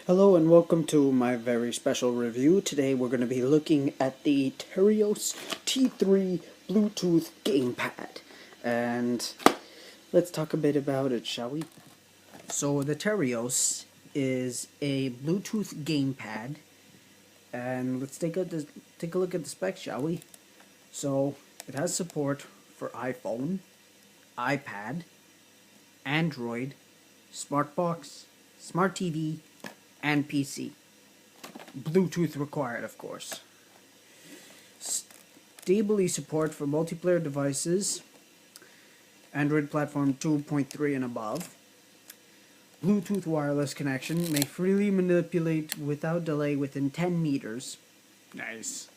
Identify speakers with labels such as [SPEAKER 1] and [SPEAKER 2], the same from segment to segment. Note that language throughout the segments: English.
[SPEAKER 1] Hello and welcome to my very special review. Today we're going to be looking at the Terios T3 Bluetooth Gamepad. And let's talk a bit about it, shall we? So the Terios is a Bluetooth gamepad. And let's take a look at the specs, shall we? So it has support for iPhone, iPad, Android, Smartbox, Smart TV, and PC. Bluetooth required, of course. Stably support for multiplayer devices, Android platform 2.3 and above. Bluetooth wireless connection may freely manipulate without delay within 10 meters. Nice.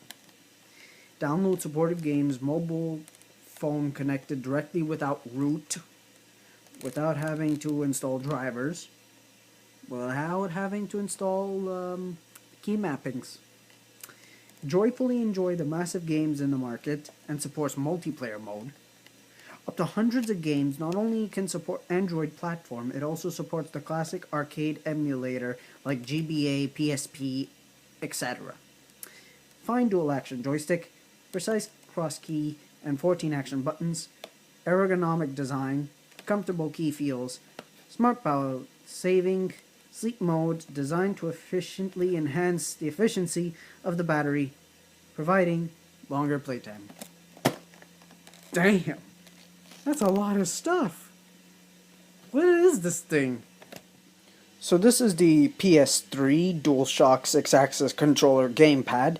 [SPEAKER 1] Download supported games, mobile phone connected directly without root, without having to install drivers, without having to install key mappings. Joyfully enjoy the massive games in the market and supports multiplayer mode. Up to hundreds of games. Not only can support Android platform, it also supports the classic arcade emulator like GBA, PSP, etc. Fine dual action joystick, precise cross key and 14 action buttons, ergonomic design, comfortable key feels, smart power saving, sleep mode designed to efficiently enhance the efficiency of the battery, providing longer playtime. Damn, that's a lot of stuff. What is this thing? So this is the PS3 DualShock 6-axis controller gamepad,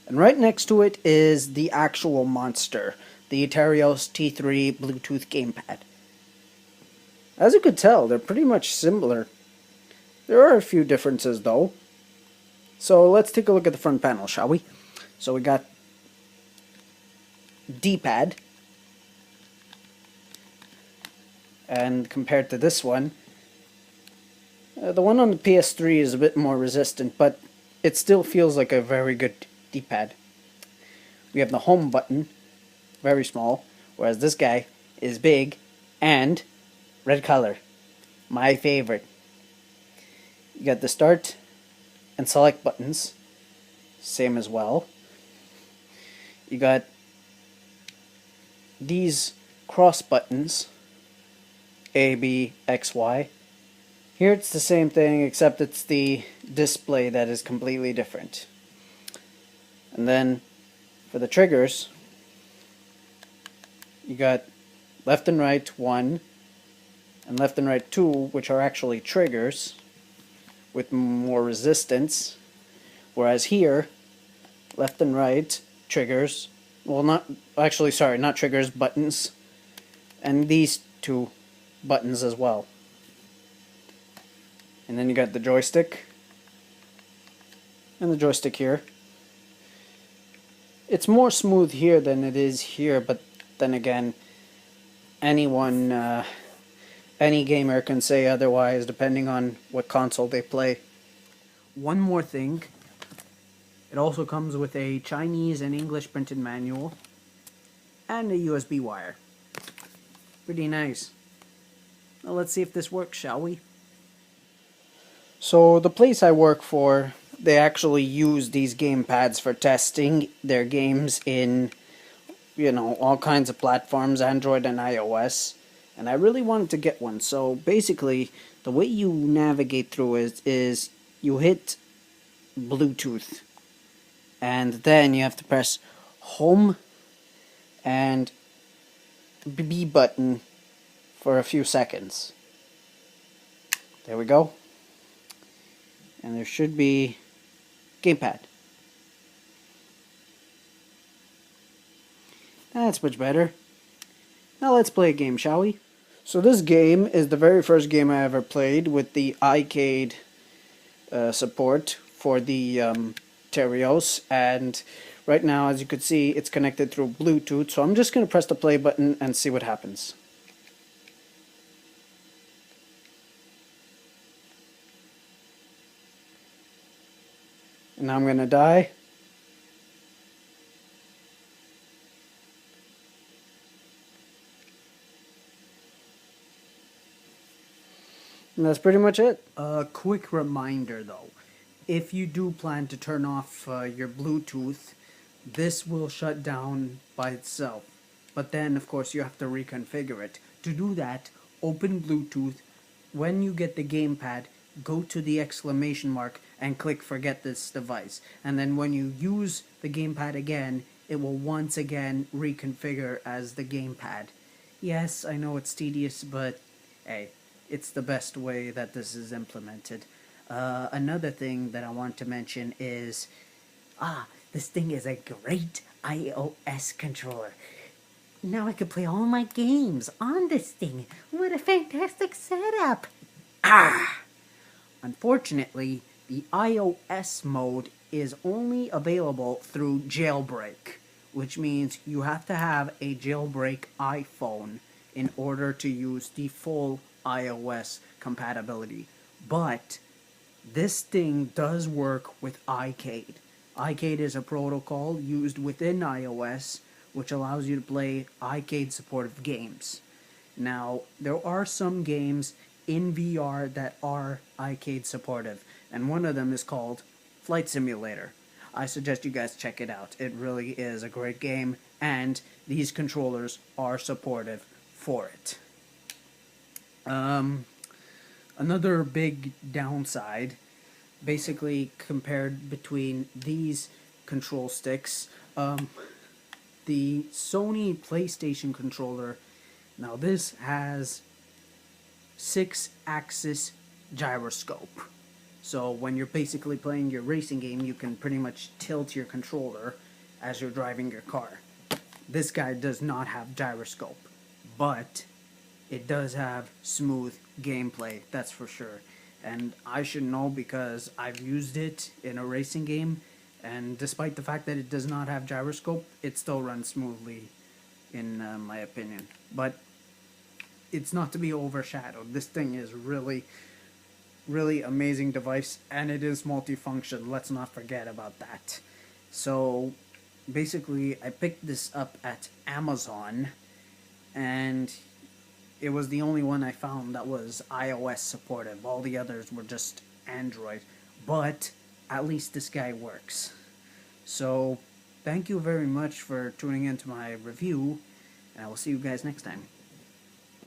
[SPEAKER 1] and right next to it is the actual monster, the Terios T3 Bluetooth gamepad. As you could tell, they're pretty much similar. There are a few differences though. So let's take a look at the front panel, shall we? So we got D-pad, and compared to this one, the one on the PS3 is a bit more resistant, but it still feels like a very good D-pad. We have the home button, very small, whereas this guy is big and red color, my favorite. You got the start and select buttons, same as well. You got these cross buttons, A, B, X, Y. Here it's the same thing, except it's the display that is completely different. And then for the triggers, you got left and right 1 and left and right 2, which are actually triggers with more resistance, whereas here left and right triggers, well, not triggers, buttons, and these two buttons as well. And then you got the joystick and the joystick here. It's more smooth here than it is here, but then again, any gamer can say otherwise depending on what console they play. One more thing, it also comes with a Chinese and English printed manual and a USB wire. Pretty nice. Now let's see if this works, shall we? So the place I work for, they actually use these gamepads for testing their games in, all kinds of platforms, Android and iOS. And I really wanted to get one. So basically, the way you navigate through it is you hit Bluetooth, and then you have to press home and B button for a few seconds. There we go. And there should be gamepad. That's much better. Now let's play a game, shall we? So this game is the very first game I ever played with the iCade support for the Terios, and right now, as you can see, it's connected through Bluetooth, so I'm just going to press the play button and see what happens. And now I'm going to die. And that's pretty much it. A quick reminder though, if you do plan to turn off your Bluetooth, this will shut down by itself. But then, of course, you have to reconfigure it. To do that, open Bluetooth. When you get the gamepad, go to the exclamation mark and click forget this device. And then when you use the gamepad again, it will once again reconfigure as the gamepad. Yes, I know it's tedious, but hey, it's the best way that this is implemented. Another thing that I want to mention is, this thing is a great iOS controller. Now I can play all my games on this thing. What a fantastic setup! Unfortunately, the iOS mode is only available through jailbreak, which means you have to have a jailbreak iPhone in order to use the full iOS compatibility. But this thing does work with iCade. iCade is a protocol used within iOS which allows you to play iCade supportive games. Now, there are some games in VR that are iCade supportive, and one of them is called Flight Simulator. I suggest you guys check it out. It really is a great game, and these controllers are supportive for it. Another big downside, basically compared between these control sticks, the Sony PlayStation controller, now this has 6-axis gyroscope. So when you're basically playing your racing game, you can pretty much tilt your controller as you're driving your car. This guy does not have gyroscope, but it does have smooth gameplay, that's for sure. And I should know because I've used it in a racing game, and despite the fact that it does not have gyroscope, it still runs smoothly, in my opinion. But it's not to be overshadowed. This thing is really amazing device, and it is multifunction. Let's not forget about that. So basically, I picked this up at Amazon, and it was the only one I found that was iOS supportive. All the others were just Android. But at least this guy works. So thank you very much for tuning into my review, and I will see you guys next time.